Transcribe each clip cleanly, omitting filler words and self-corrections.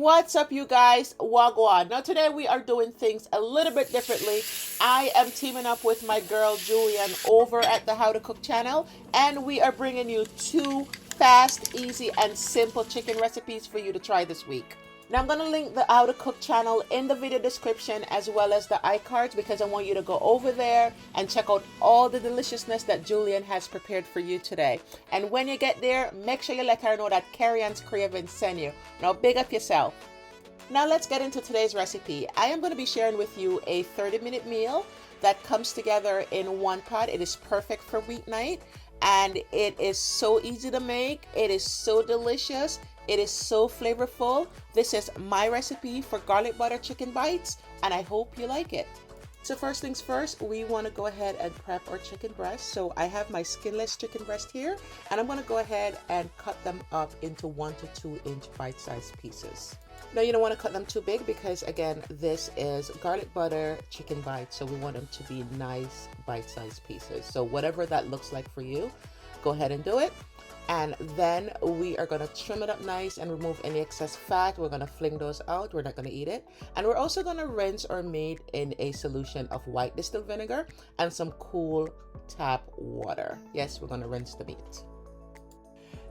What's up, you guys? Wagwan. Now today we are doing things a little bit differently. I am teaming up with my girl Julian over at the How to Cook channel, and we are bringing you 2 fast, easy, and simple chicken recipes for you to try this week. Now I'm going to link the How to Cook channel in the video description as well as the iCards, because I want you to go over there and check out all the deliciousness that Julian has prepared for you today. And when you get there, make sure you let her know that Kerri-Ann's Cravings sent you. Now big up yourself. Now let's get into today's recipe. I am going to be sharing with you a 30-minute meal that comes together in one pot. It is perfect for weeknight, and it is so easy to make. It is so delicious. It is so flavorful. This is my recipe for garlic butter chicken bites, and I hope you like it. So first things first, we want to go ahead and prep our chicken breast. So I have my skinless chicken breast here, and I'm going to go ahead and cut them up into 1 to 2 inch bite-sized pieces. Now you don't want to cut them too big because, again, this is garlic butter chicken bites, so we want them to be nice bite-sized pieces. So whatever that looks like for you, go ahead and do it. And then we are going to trim it up nice and remove any excess fat. We're going to fling those out. We're not going to eat it. And we're also going to rinse our meat in a solution of white distilled vinegar and some cool tap water. Yes, we're going to rinse the meat.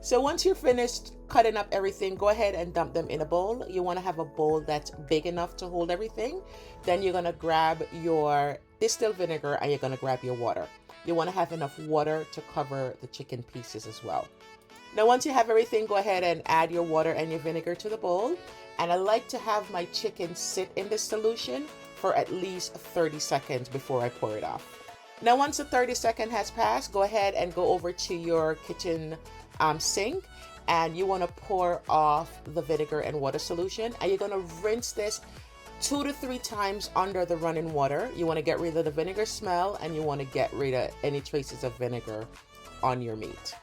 So once you're finished cutting up everything, go ahead and dump them in a bowl. You want to have a bowl that's big enough to hold everything. Then you're going to grab your distilled vinegar and you're going to grab your water. You want to have enough water to cover the chicken pieces as well. Now once you have everything, go ahead and add your water and your vinegar to the bowl. And I like to have my chicken sit in this solution for at least 30 seconds before I pour it off. Now once the 30 seconds has passed, go ahead and go over to your kitchen sink, and you want to pour off the vinegar and water solution, and you're going to rinse this 2 to 3 times under the running water. You want to get rid of the vinegar smell, and you want to get rid of any traces of vinegar on your meat.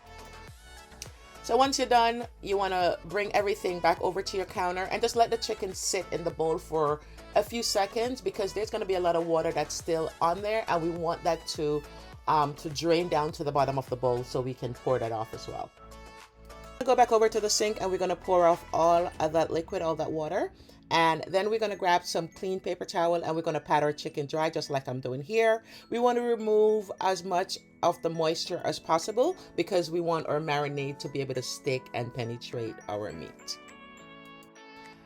So once you're done, you want to bring everything back over to your counter and just let the chicken sit in the bowl for a few seconds, because there's going to be a lot of water that's still on there, and we want that to drain down to the bottom of the bowl so we can pour that off as well. Go back over to the sink, and we're going to pour off all of that liquid, all that water. And then we're going to grab some clean paper towel, and we're going to pat our chicken dry just like I'm doing here. We want to remove as much of the moisture as possible because we want our marinade to be able to stick and penetrate our meat.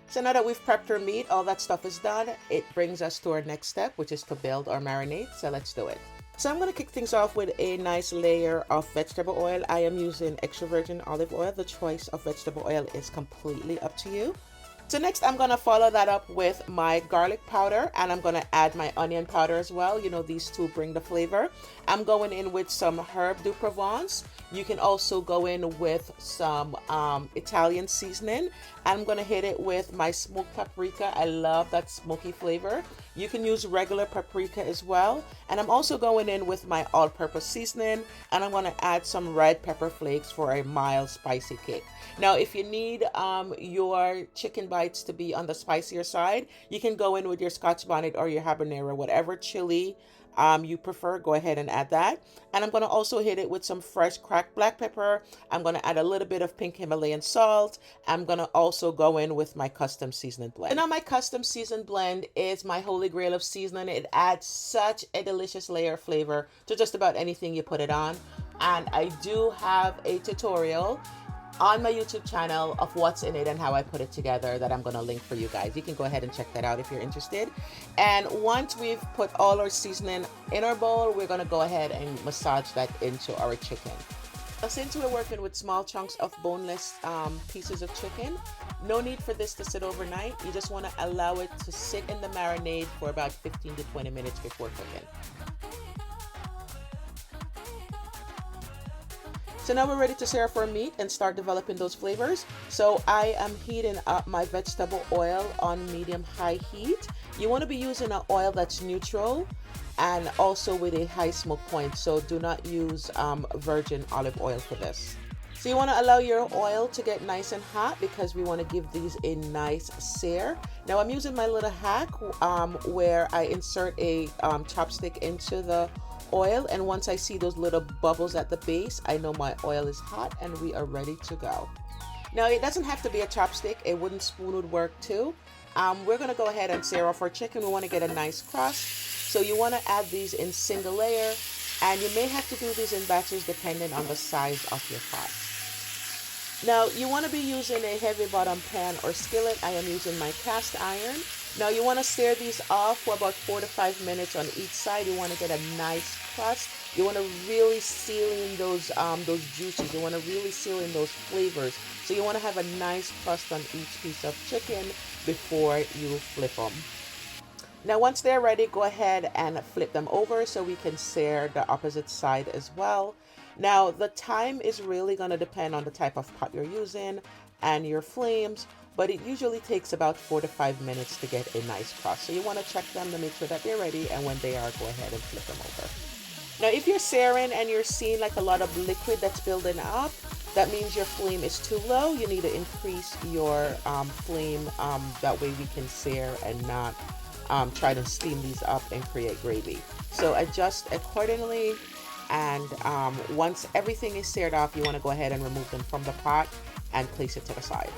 So now that we've prepped our meat, all that stuff is done, it brings us to our next step, which is to build our marinade. So let's do it. So I'm going to kick things off with a nice layer of vegetable oil. I am using extra virgin olive oil. The choice of vegetable oil is completely up to you. So next I'm going to follow that up with my garlic powder, and I'm going to add my onion powder as well. You know, these two bring the flavor. I'm going in with some herb de Provence. You can also go in with some Italian seasoning. I'm going to hit it with my smoked paprika. I love that smoky flavor. You can use regular paprika as well. And I'm also going in with my all-purpose seasoning, and I'm going to add some red pepper flakes for a mild spicy kick. Now, if you need your chicken bites to be on the spicier side, you can go in with your Scotch bonnet or your habanero, whatever chili you prefer. Go ahead and add that. And I'm going to also hit it with some fresh cracked black pepper. I'm going to add a little bit of pink Himalayan salt. I'm going to also go in with my custom seasoning blend. And now my custom seasoned blend is my holy grail of seasoning. It adds such a delicious layer of flavor to just about anything you put it on. And I do have a tutorial on my YouTube channel of what's in it and how I put it together that I'm going to link for you guys. You can go ahead and check that out if you're interested. And once we've put all our seasoning in our bowl, we're going to go ahead and massage that into our chicken. Now, since we're working with small chunks of boneless pieces of chicken, no need for this to sit overnight. You just want to allow it to sit in the marinade for about 15 to 20 minutes before cooking. So now we're ready to serve our meat and start developing those flavors. So I am heating up my vegetable oil on medium-high heat. You want to be using an oil that's neutral and also with a high smoke point. So do not use virgin olive oil for this. So you want to allow your oil to get nice and hot because we want to give these a nice sear. Now I'm using my little hack where I insert a chopstick into the oil, and once I see those little bubbles at the base, I know my oil is hot and we are ready to go. Now it doesn't have to be a chopstick, a wooden spoon would work too. We're going to go ahead and sear off our chicken. We want to get a nice crust. So you want to add these in single layer, and you may have to do these in batches depending on the size of your pot. Now you want to be using a heavy bottom pan or skillet. I am using my cast iron. Now you want to sear these off for about 4 to 5 minutes on each side. You want to get a nice crust. You want to really seal in those juices. You want to really seal in those flavors. So you want to have a nice crust on each piece of chicken before you flip them. Now once they're ready, go ahead and flip them over so we can sear the opposite side as well. Now the time is really going to depend on the type of pot you're using and your flames, but it usually takes about 4 to 5 minutes to get a nice crust. So you want to check them to make sure that they're ready, and when they are, go ahead and flip them over. Now if you're searing and you're seeing like a lot of liquid that's building up, that means your flame is too low. You need to increase your flame, that way we can sear and not try to steam these up and create gravy. So adjust accordingly, and once everything is seared off, you want to go ahead and remove them from the pot and place it to the side.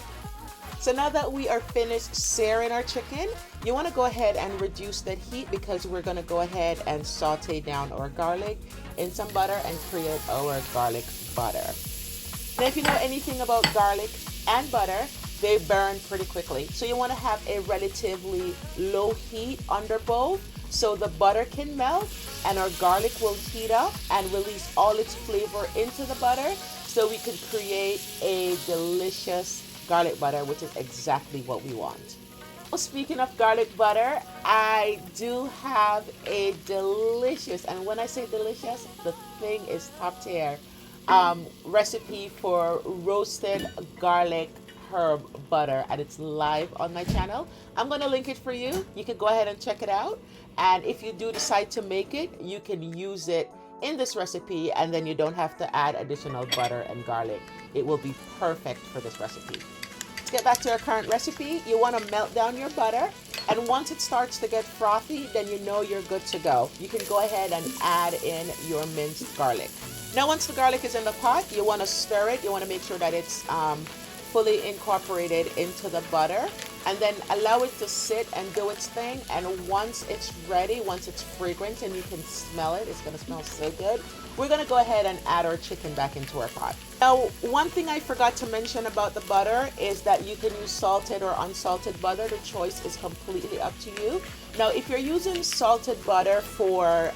So now that we are finished searing our chicken, you want to go ahead and reduce that heat, because we're going to go ahead and saute down our garlic in some butter and create our garlic butter. Now if you know anything about garlic and butter, they burn pretty quickly. So you want to have a relatively low heat under both, so the butter can melt and our garlic will heat up and release all its flavor into the butter, so we can create a delicious garlic butter, which is exactly what we want. Well, speaking of garlic butter, I do have a delicious, and when I say delicious, the thing is top tier, recipe for roasted garlic herb butter, and it's live on my channel. I'm going to link it for you. You can go ahead and check it out, and if you do decide to make it, you can use it in this recipe, and then you don't have to add additional butter and garlic. It will be perfect for this recipe. Let's get back to our current recipe. You want to melt down your butter, and once it starts to get frothy, then you know you're good to go. You can go ahead and add in your minced garlic. Now once the garlic is in the pot, you want to stir it. You want to make sure that it's fully incorporated into the butter, and then allow it to sit and do its thing. And once it's ready, once it's fragrant and you can smell it, it's going to smell so good, we're going to go ahead and add our chicken back into our pot. Now one thing I forgot to mention about the butter is that you can use salted or unsalted butter. The choice is completely up to you. Now if you're using salted butter for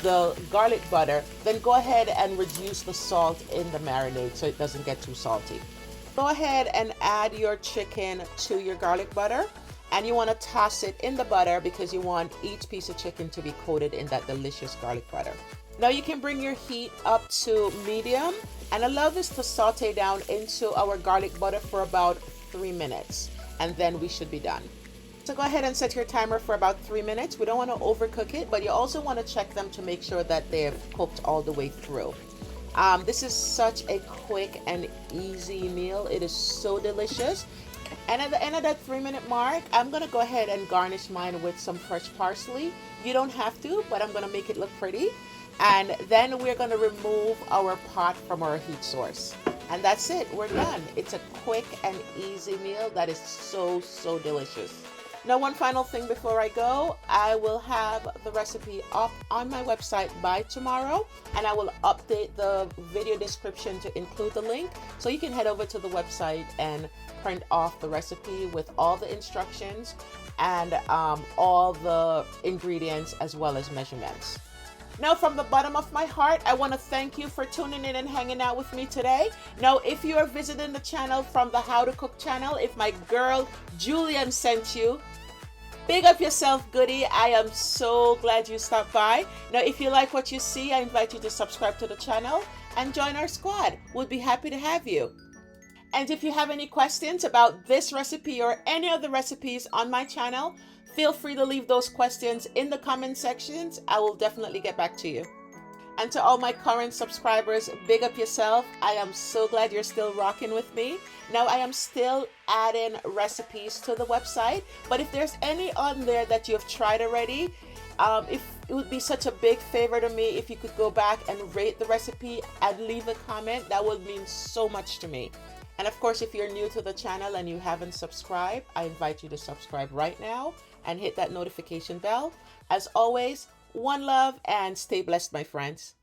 the garlic butter, then go ahead and reduce the salt in the marinade so it doesn't get too salty. Go ahead and add your chicken to your garlic butter, and you want to toss it in the butter because you want each piece of chicken to be coated in that delicious garlic butter. Now you can bring your heat up to medium and allow this to saute down into our garlic butter for about 3 minutes, and then we should be done. So go ahead and set your timer for about 3 minutes. We don't want to overcook it, but you also want to check them to make sure that they've cooked all the way through. This is such a quick and easy meal. It is so delicious. And at the end of that 3-minute mark, I'm going to go ahead and garnish mine with some fresh parsley. You don't have to, but I'm going to make it look pretty. And then we're going to remove our pot from our heat source. And that's it. We're done. It's a quick and easy meal that is so, so delicious. Now, one final thing before I go, I will have the recipe up on my website by tomorrow, and I will update the video description to include the link, so you can head over to the website and print off the recipe with all the instructions and all the ingredients as well as measurements. Now, from the bottom of my heart, I want to thank you for tuning in and hanging out with me today. Now, if you are visiting the channel from the How to Cook channel, if my girl Julian sent you, big up yourself, goodie. I am so glad you stopped by. Now, if you like what you see, I invite you to subscribe to the channel and join our squad. We'll be happy to have you. And if you have any questions about this recipe or any of the recipes on my channel, feel free to leave those questions in the comment sections. I will definitely get back to you. And to all my current subscribers, big up yourself. I am so glad you're still rocking with me. Now, I am still adding recipes to the website, but if there's any on there that you've tried already, it would be such a big favor to me if you could go back and rate the recipe and leave a comment. That would mean so much to me. And of course, if you're new to the channel and you haven't subscribed, I invite you to subscribe right now and hit that notification bell. As always, one love and stay blessed, my friends.